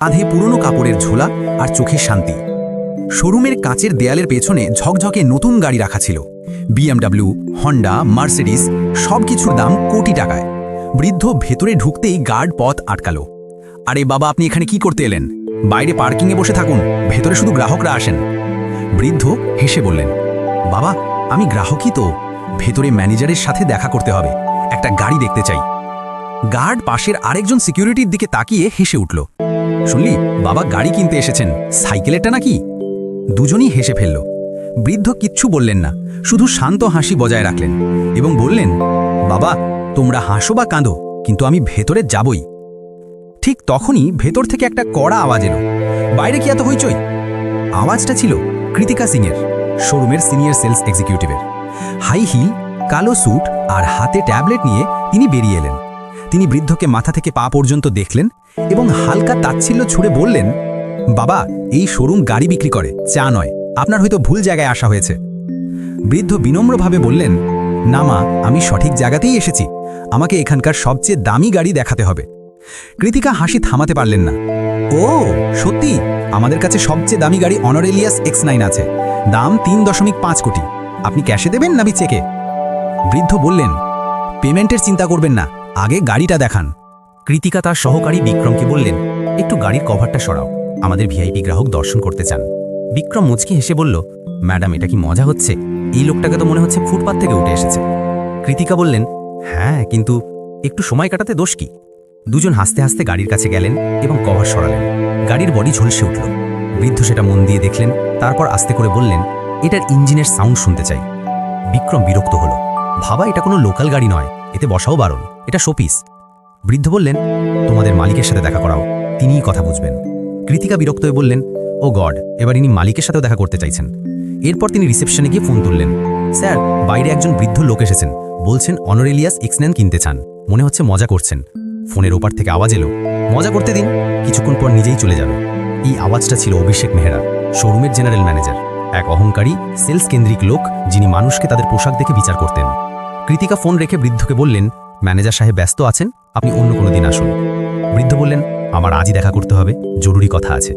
আধে পুরনো কাপড়ের ঝোলা আর চোখের শান্তি। শোরুমের কাচের দেয়ালের পেছনে ঝকঝকে নতুন গাড়ি রাখা ছিল। BMW, হন্ডা, মার্সিডিস, সবকিছুর দাম কোটি টাকায়। বৃদ্ধ ভেতরে ঢুকতেই গার্ড পথ আটকালো। আরে বাবা, আপনি এখানে কি করতে এলেন? বাইরে পার্কিংয়ে বসে থাকুন, ভেতরে শুধু গ্রাহকরা আসেন। বৃদ্ধ হেসে বললেন, বাবা আমি গ্রাহকই তো, ভেতরে ম্যানেজারের সাথে দেখা করতে হবে, একটা গাড়ি দেখতে চাই। গার্ড পাশের আরেকজন সিকিউরিটির দিকে তাকিয়ে হেসে উঠল। শুনলি বাবা গাড়ি কিনতে এসেছেন, সাইকেলেরটা নাকি? দুজনই হেসে ফেলল। বৃদ্ধ কিচ্ছু বললেন না, শুধু শান্ত হাসি বজায় রাখলেন এবং বললেন, বাবা তোমরা হাসো বা কাঁদো, কিন্তু আমি ভেতরে যাবই। ঠিক তখনই ভেতর থেকে একটা কড়া আওয়াজ এলো। বাইরে কি এত হইচই? আওয়াজটা ছিল কৃতিকা সিংয়ের, শোরুমের সিনিয়র সেলস এক্সিকিউটিভের। হাই হিল, কালো স্যুট আর হাতে ট্যাবলেট নিয়ে তিনি বেরিয়ে এলেন। তিনি বৃদ্ধকে মাথা থেকে পা পর্যন্ত দেখলেন এবং হালকা তাচ্ছিল্য ছুড়ে বললেন, বাবা এই শোরুম গাড়ি বিক্রি করে, চা নয়, আপনার হয়তো ভুল জায়গায় আসা হয়েছে। বৃদ্ধ বিনম্রভাবে বললেন, না মা, আমি সঠিক জায়গাতেই এসেছি, আমাকে এখানকার সবচেয়ে দামি গাড়ি দেখাতে হবে। কৃতিকা হাসি থামাতে পারলেন না। ও সত্যি? আমাদের কাছে সবচেয়ে দামি গাড়ি অনারেলিয়াস X9 আছে, দাম 3.5 কোটি। আপনি ক্যাশে দেবেন নাকি চেকে? বৃদ্ধ বললেন, পেমেন্টের চিন্তা করবেন না, আগে গাড়িটা দেখান। কৃতিকা তার সহকারী বিক্রমকে বললেন, একটু গাড়ির কভারটা সরাও, আমাদের ভিআইপি গ্রাহক দর্শন করতে চান। বিক্রম মুচকি হেসে বলল, ম্যাডাম এটা কি মজা হচ্ছে? এই লোকটাকে তো মনে হচ্ছে ফুটপাত থেকে উঠে এসেছে। কৃতিকা বললেন, হ্যাঁ, কিন্তু একটু সময় কাটাতে দোষ কি? দুজন হাসতে হাসতে গাড়ির কাছে গেলেন এবং কভার সরালেন। গাড়ির বডি ঝলসে উঠল। বৃদ্ধ সেটা মন দিয়ে দেখলেন, তারপর আস্তে করে বললেন, এটার ইঞ্জিনের সাউন্ড শুনতে চাই। বিক্রম বিরক্ত হলো। ভাবা এটা কোনো লোকাল গাড়ি নয়, এতে বসাও বারণ, এটা শোপিস। বৃদ্ধ বললেন, তোমাদের মালিকের সাথে দেখা করাও, তিনিই কথা বুঝবেন। কৃতিকা বিরক্ত হয়ে বললেন, ও গড, এবার ইনি মালিকের সাথেও দেখা করতে চাইছেন। এরপর তিনি রিসেপশনে গিয়ে ফোন তুললেন। স্যার, বাইরে একজন বৃদ্ধ লোক এসেছেন, বলছেন অনারেলিয়াস X9 কিনতে চান, মনে হচ্ছে মজা করছেন। ফোনের ওপার থেকে আওয়াজ এলো, মজা করতে দিন, কিছুক্ষণ পর নিজেই চলে যাবে। এই আওয়াজটা ছিল অভিষেক মেহরা, শোরুমের জেনারেল ম্যানেজার, এক অহংকারী সেলস কেন্দ্রিক লোক, যিনি মানুষকে তাদের পোশাক দেখে বিচার করতেন। কৃতিকা ফোন রেখে বৃদ্ধকে বললেন, ম্যানেজার সাহেব ব্যস্ত আছেন, আপনি অন্য কোনো দিন আসুন। বৃদ্ধ বললেন, আমার আজই দেখা করতে হবে, জরুরি কথা আছে।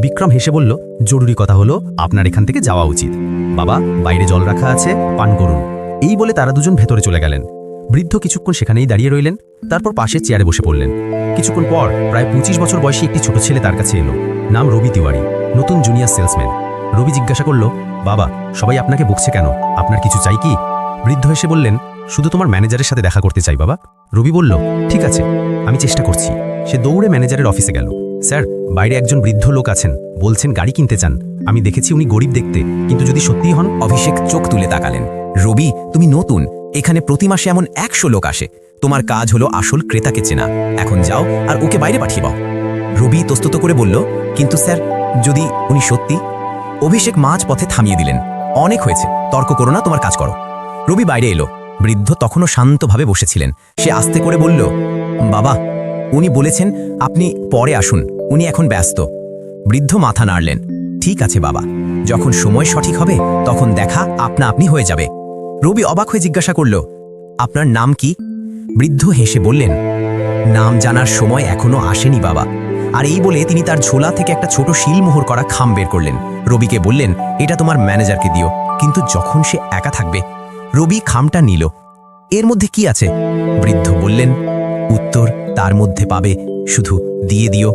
বিক্রম হেসে বলল, জরুরি কথা হলো আপনার এখান থেকে যাওয়া উচিত। বাবা বাইরে জল রাখা আছে, পান করুন। এই বলে তারা দুজন ভেতরে চলে গেলেন। বৃদ্ধ কিছুক্ষণ সেখানেই দাঁড়িয়ে রইলেন, তারপর পাশের চেয়ারে বসে পড়লেন। কিছুক্ষণ পর প্রায় 25 বছর বয়সী একটি ছোট ছেলে তার কাছে এলো। নাম রবি তিওয়ারি, নতুন জুনিয়র সেলসম্যান। রবি জিজ্ঞাসা করল, বাবা সবাই আপনাকে বকছে কেন, আপনার কিছু চাই কি? বৃদ্ধ হেসে বললেন, শুধু তোমার ম্যানেজারের সাথে দেখা করতে চাই বাবা। রবি বলল, ঠিক আছে, আমি চেষ্টা করছি। সে দৌড়ে ম্যানেজারের অফিসে গেল। স্যার, বাইরে একজন বৃদ্ধ লোক আছেন, বলছেন গাড়ি কিনতে চান। আমি দেখেছি উনি গরিব দেখতে, কিন্তু যদি সত্যিই হন। অভিষেক চোখ তুলে তাকালেন। রবি, তুমি নতুন, এখানে প্রতি মাসে এমন 100 লোক আসে, তোমার কাজ হলো আসল ক্রেতাকে চেনা। এখন যাও আর ওকে বাইরে পাঠিয়ে দাও। রবি তস্তত করে বলল, কিন্তু স্যার যদি উনি সত্যি? অভিষেক মাঝ পথে থামিয়ে দিলেন, অনেক হয়েছে, তর্ক করো না, তোমার কাজ করো। রবি বাইরে এলো। বৃদ্ধ তখনও শান্তভাবে বসেছিলেন। সে আস্তে করে বলল, বাবা উনি বলেছেন আপনি পরে আসুন, উনি এখন ব্যস্ত। বৃদ্ধ মাথা নাড়লেন, ঠিক আছে বাবা, যখন সময় সঠিক হবে তখন দেখা আপনা আপনি হয়ে যাবে। রবি অবাক হয়ে জিজ্ঞাসা করল, আপনার নাম কি? বৃদ্ধ হেসে বললেন, নাম জানার সময় এখনো আসেনি বাবা। আর এই বলে তিনি তার ঝোলা থেকে একটা ছোট শিলমোহর করা খাম বের করলেন। রবিকে বললেন, এটা তোমার ম্যানেজারকে দিও, কিন্তু যখন সে একা থাকবে। রবি খামটা নিল। এর মধ্যে কি আছে? বৃদ্ধ বললেন, উত্তর তার মধ্যে পাবে, শুধু দিয়ে দিও।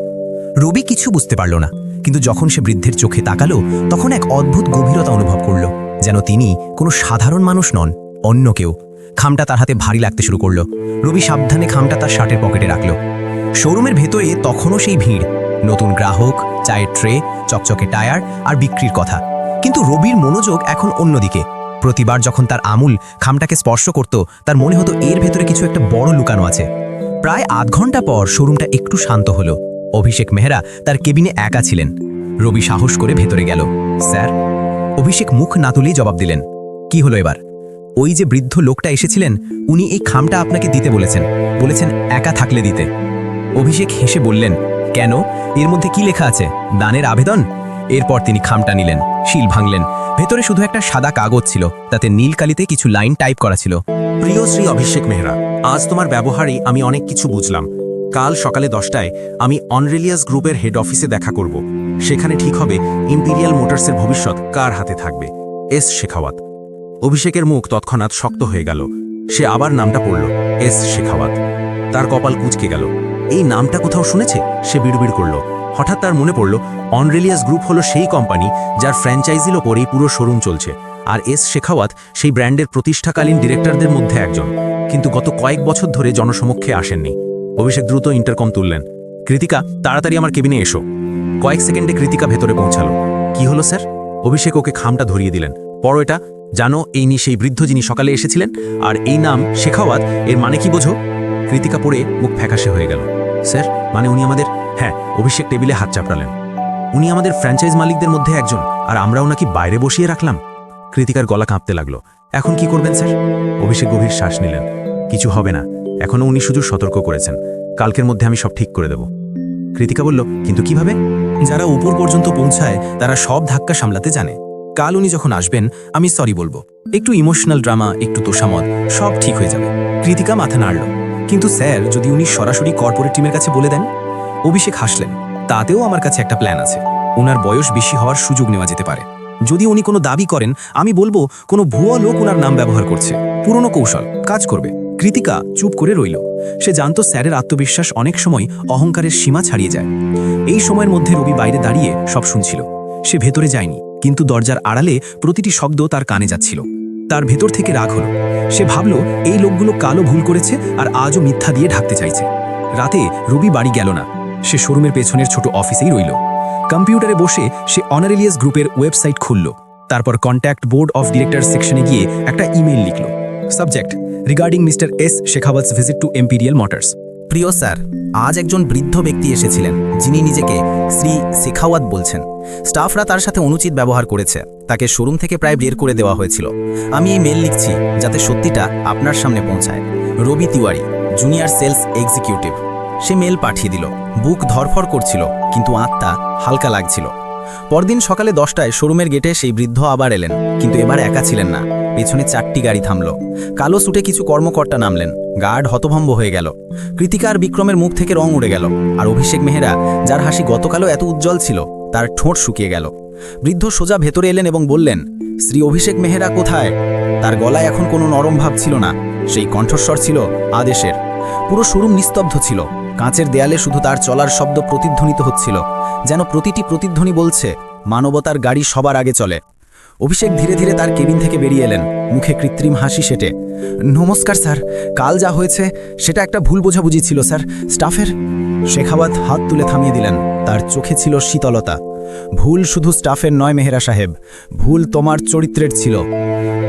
রবি কিছু বুঝতে পারল না, কিন্তু যখন সে বৃদ্ধের চোখে তাকালো তখন এক অদ্ভুত গভীরতা অনুভব করল, যেন তিনি কোনো সাধারণ মানুষ নন, অন্য কেউ। খামটা তার হাতে ভারী লাগতে শুরু করলো। রবি সাবধানে খামটা তার শার্টের পকেটে রাখল। শোরুমের ভেতরে তখনও সেই ভিড়, নতুন গ্রাহক, চায়ের ট্রে, চকচকে টায়ার আর বিক্রির কথা। কিন্তু রবির মনোযোগ এখন অন্যদিকে। প্রতিবার যখন তার আঙুল খামটাকে স্পর্শ করত, তার মনে হতো এর ভেতরে কিছু একটা বড় লুকানো আছে। প্রায় আধ ঘন্টা পর শোরুমটা একটু শান্ত হলো। অভিষেক মেহরা তার কেবিনে একা ছিলেন। রবি সাহস করে ভেতরে গেল। স্যার? অভিষেক মুখ না তুলেই জবাব দিলেন, কি হলো এবার? ওই যে বৃদ্ধ লোকটা এসেছিলেন, উনি এই খামটা আপনাকে দিতে বলেছেন একা থাকলে দিতে। অভিষেক হেসে বললেন, কেন? এর মধ্যে কি লেখা আছে? দানের আবেদন? এরপর তিনি খামটা নিলেন, শিল ভাঙলেন। ভেতরে শুধু একটা সাদা কাগজ ছিল, তাতে নীল কালিতে কিছু লাইন টাইপ করা ছিল। প্রিয় শ্রী অভিষেক মেহরা, আজ তোমার ব্যবহারে আমি অনেক কিছু বুঝলাম। কাল সকালে 10টায় আমি অনরেলিয়াস গ্রুপের হেড অফিসে দেখা করব। সেখানে ঠিক হবে ইম্পিরিয়াল মোটরসের ভবিষ্যৎ কার হাতে থাকবে। এস শেখাওয়াত। অভিষেকের মুখ তৎক্ষণাৎ শক্ত হয়ে গেল। সে আবার নামটা পড়ল, এস শেখাওয়াত। তার কপাল কুঁচকে গেল। এই নামটা কোথাও শুনেছে? সে বিড়বিড় করল। হঠাৎ তার মনে পড়ল অনরেলিয়াস গ্রুপ হলো সেই কোম্পানি যার ফ্র্যাঞ্চাইজির ওপরেই পুরো শোরুম চলছে, আর এস শেখাওয়াত সেই ব্র্যান্ডের প্রতিষ্ঠাকালীন ডিরেক্টরদের মধ্যে একজন, কিন্তু গত কয়েক বছর ধরে জনসমক্ষে আসেননি। অভিষেক দ্রুত ইন্টারকম তুললেন। কৃতিকা, তাড়াতাড়ি আমার কেবিনে এসো। কয়েক সেকেন্ডে কৃতিকা ভেতরে পৌঁছালো। কি হলো স্যার? অভিষেক ওকে খামটা ধরিয়ে দিলেন। পড়ো এটা। জানো এই নি সেই বৃদ্ধ যিনি সকালে এসেছিলেন, আর এই নাম শেখাওয়াত, এর মানে কি বোঝো? কৃতিকা পড়ে মুখ ফ্যাকাশে হয়ে গেল। স্যার, মানে উনি আমাদের... হ্যাঁ, অভিষেক টেবিলে হাত চাপড়ালেন। উনি আমাদের ফ্র্যাঞ্চাইজ মালিকদের মধ্যে একজন, আর আমরা ওনাকে বাইরে বসিয়ে রাখলাম। কৃতিকার গলা কাঁপতে লাগলো। এখন কি করবেন স্যার? অভিষেক গভীর শ্বাস নিলেন। কিছু হবে না, এখনো উনি শুধু সতর্ক করেছেন। কালকের মধ্যে আমি সব ঠিক করে দেব। কৃতিকা বলল, কিন্তু কিভাবে? যারা উপর পর্যন্ত পৌঁছায় তারা সব ধাক্কা সামলাতে জানে। কাল উনি যখন আসবেন আমি সরি বলবো। একটু ইমোশনাল ড্রামা, একটু তোষামত, সব ঠিক হয়ে যাবে। কৃতিকা মাথা নাড়ল। কিন্তু স্যার, যদি উনি সরাসরি কর্পোরেট টিমের কাছে বলে দেন? অভিষেক হাসলেন। তাতেও আমার কাছে একটা প্ল্যান আছে। ওনার বয়স বেশি হওয়ার সুযোগ নেওয়া যেতে পারে। যদি উনি কোনো দাবি করেন, আমি বলবো কোনো ভুয়া লোক ওনার নাম ব্যবহার করছে। পুরনো কৌশল কাজ করবে। কৃতিকা চুপ করে রইল। সে জানত স্যারের আত্মবিশ্বাস অনেক সময় অহংকারের সীমা ছাড়িয়ে যায়। এই সময়ের মধ্যে রবি বাইরে দাঁড়িয়ে সব শুনছিল। সে ভেতরে যায়নি, কিন্তু দরজার আড়ালে প্রতিটি শব্দ তার কানে যাচ্ছিল। তার ভেতর থেকে রাগ হলো। সে ভাবল এই লোকগুলো কালো ভুল করেছে আর আজও মিথ্যা দিয়ে ঢাকতে চাইছে। রাতে রবি বাড়ি গেল না। সে শোরুমের পেছনের ছোট অফিসেই রইল। কম্পিউটারে বসে সে অনারেলিয়াস গ্রুপের ওয়েবসাইট খুলল। তারপর কন্ট্যাক্ট বোর্ড অফ ডিরেক্টর সেকশনে গিয়ে একটা ইমেল লিখল। Subject: regarding Mr S Shekhawat's visit to Imperial Motors. প্রিয় স্যার, আজ একজন বৃদ্ধ ব্যক্তি এসেছিলেন যিনি নিজেকে শ্রী শেখাওয়াত বলছেন। স্টাফরা তার সাথে অনুচিত ব্যবহার করেছে। তাকে শোরুম থেকে প্রায় বের করে দেওয়া হয়েছিল। আমি এই মেল লিখছি যাতে সত্যিটা আপনার সামনে পৌঁছায়। রবি তিওয়ারি, জুনিয়র সেলস এক্সিকিউটিভ। সে মেল পাঠিয়ে দিল। বুক ধরফর করছিল, কিন্তু আত্মা হালকা লাগছিল। পরদিন সকালে 10টায় শোরুমের গেটে সেই বৃদ্ধ আবার এলেন, কিন্তু এবার একা ছিলেন না। পেছনে 4টি গাড়ি থামল। কালো সুটে কিছু কর্মকর্তা নামলেন। গার্ড হতভম্ব হয়ে গেল। কৃতিকা আর বিক্রমের মুখ থেকে রং উড়ে গেল, আর অভিষেক মেহরা, যার হাসি গতকালও এত উজ্জ্বল ছিল, তার ঠোঁট শুকিয়ে গেল। বৃদ্ধ সোজা ভেতরে এলেন এবং বললেন, শ্রী অভিষেক মেহরা কোথায়? তার গলায় এখন কোনো নরম ভাব ছিল না, সেই কণ্ঠস্বর ছিল আদেশের। পুরো শোরুম নিস্তব্ধ ছিল। কাঁচের দেয়ালে শুধু তার চলার শব্দ প্রতিধ্বনিত হচ্ছিল, যেন প্রতিটি প্রতিধ্বনি বলছে, মানবতার গাড়ি সবার আগে চলে। অভিষেক ধীরে ধীরে তার কেবিন থেকে বেরিয়ে এলেন, মুখে কৃত্রিম হাসি সেটে। নমস্কার স্যার, কাল যা হয়েছে সেটা একটা ভুল বোঝাবুঝি ছিল স্যার, স্টাফের। শেখাওয়াত হাত তুলে থামিয়ে দিলেন। তার চোখে ছিল শীতলতা। ভুল শুধু স্টাফের নয় মেহরা সাহেব, ভুল তোমার চরিত্রের ছিল।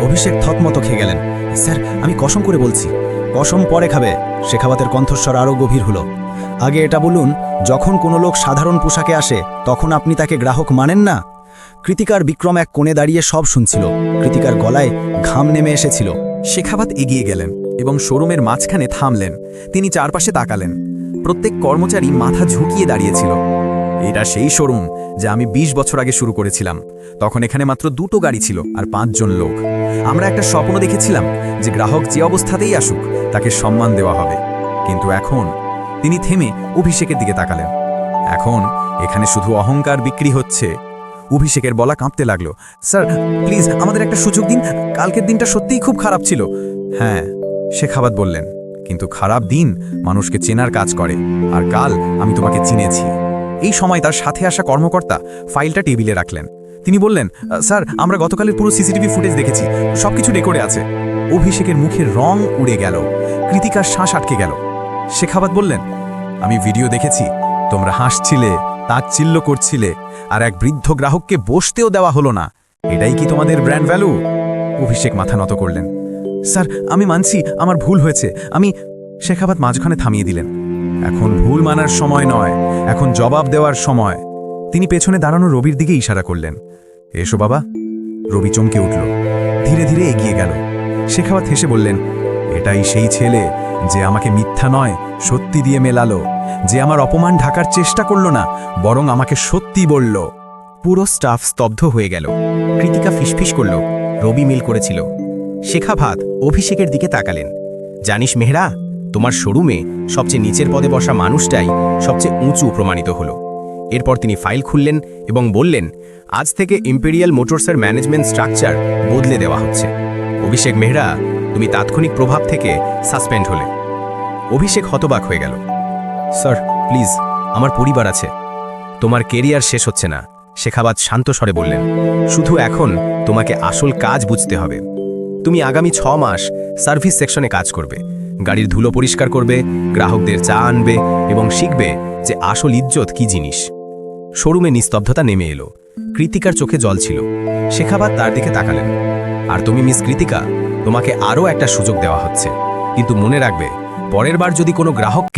অভিষেক থতমত খেয়ে গেলেন। স্যার, আমি কসম করে বলছি। কসম পরে খাবে। শেখাওয়াতের কণ্ঠস্বর আরও গভীর হলো। আগে এটা বলুন, যখন কোনো লোক সাধারণ পোশাকে আসে তখন আপনি তাকে গ্রাহক মানেন না? কৃতিকার বিক্রম এক কোণে দাঁড়িয়ে সব শুনছিল। কৃতিকার গলায় ঘাম নেমে এসেছিল। শেখাওয়াত এগিয়ে গেলেন এবং শোরুমের মাঝখানে থামলেন। তিনি চারপাশে তাকালেন। প্রত্যেক কর্মচারী মাথা ঝুঁকিয়ে দাঁড়িয়েছিল। এটা সেই শোরুম যা আমি 20 বছর আগে শুরু করেছিলাম। তখন এখানে মাত্র 2টো গাড়ি ছিল আর 5 জন লোক। আমরা একটা স্বপ্ন দেখেছিলাম যে গ্রাহক যে অবস্থাতেই আসুক তাকে সম্মান দেওয়া হবে। কিন্তু এখন... তিনি থেমে অভিষেকের দিকে তাকালেন। এখন এখানে শুধু অহংকার বিক্রি হচ্ছে। অভিষেকের বলা কাঁপতে লাগলো। স্যার, প্লিজ আমাদের একটা সুযোগ দিন। কালকের দিনটা সত্যিই খুব খারাপ ছিল। হ্যাঁ, শেখাওয়াত বললেন, কিন্তু খারাপ দিন মানুষকে চেনার কাজ করে, আর কাল আমি তোমাকে চিনেছি। এই সময় তার সাথে আসা কর্মকর্তা ফাইলটা টেবিলে রাখলেন। তিনি বললেন, স্যার, আমরা গতকালের পুরো সিসিটিভি ফুটেজ দেখেছি, সবকিছু রেকর্ডে আছে। অভিষেকের মুখের রং উড়ে গেল। কৃতিকার শ্বাস আটকে গেল। শেখাওয়াত বললেন, আমি ভিডিও দেখেছি। তোমরা হাসছিলে, তাচ্ছিল্য করছিলে, আর এক বৃদ্ধ গ্রাহককে বসতেও দেওয়া হলো না। এটাই কি তোমাদের ব্র্যান্ড ভ্যালু? অভিষেক মাথা নত করলেন। স্যার, আমি মানছি আমার ভুল হয়েছে। আমি... শেখাওয়াত মাঝখানে থামিয়ে দিলেন। এখন ভুল মানার সময় নয়, এখন জবাব দেওয়ার সময়। তিনি পেছনে দাঁড়ানো রবির দিকে ইশারা করলেন। এসো বাবা। রবি চমকে উঠল, ধীরে ধীরে এগিয়ে গেল। শেখাওয়াত হেসে বললেন, এটাই সেই ছেলে যে আমাকে মিথ্যা নয় সত্যি দিয়ে মেলালো, যে আমার অপমান ঢাকার চেষ্টা করল না, বরং আমাকে সত্যি বলল। পুরো স্টাফ স্তব্ধ হয়ে গেল। কৃতিকা ফিসফিস করল, রবি মিল করেছিল। শেখাওয়াত অভিষেকের দিকে তাকালেন। জানিস মেহরা, তোমার শোরুমে সবচেয়ে নিচের পদে বসা মানুষটাই সবচেয়ে উঁচু প্রমাণিত হলো। এরপর তিনি ফাইল খুললেন এবং বললেন, আজ থেকে ইম্পেরিয়াল মোটরসের ম্যানেজমেন্ট স্ট্রাকচার বদলে দেওয়া হচ্ছে। অভিষেক মেহরা, তুমি তাৎক্ষণিক প্রভাব থেকে সাসপেন্ড হলে। অভিষেক হতবাক হয়ে গেল। স্যার প্লিজ, আমার পরিবার আছে। তোমার কেরিয়ার শেষ হচ্ছে না, শেখাওয়াত শান্ত স্বরে বললেন। শুধু এখন তোমাকে আসল কাজ বুঝতে হবে। তুমি আগামী 6 মাস সার্ভিস সেকশনে কাজ করবে, গাড়ির ধুলো পরিষ্কার করবে, গ্রাহকদের চা আনবে এবং শিখবে যে আসল ইজ্জত কি জিনিস। শোরুমে নিস্তব্ধতা নেমে এলো। কৃতিকার চোখে জল ছিল। শেখাওয়াত তার দিকে তাকালেন। আর তুমি মিস কৃতিকা, তোমাকে আরও একটা সুযোগ দেওয়া হচ্ছে, কিন্তু মনে রাখবে, পরের বার যদি কোনো গ্রাহককে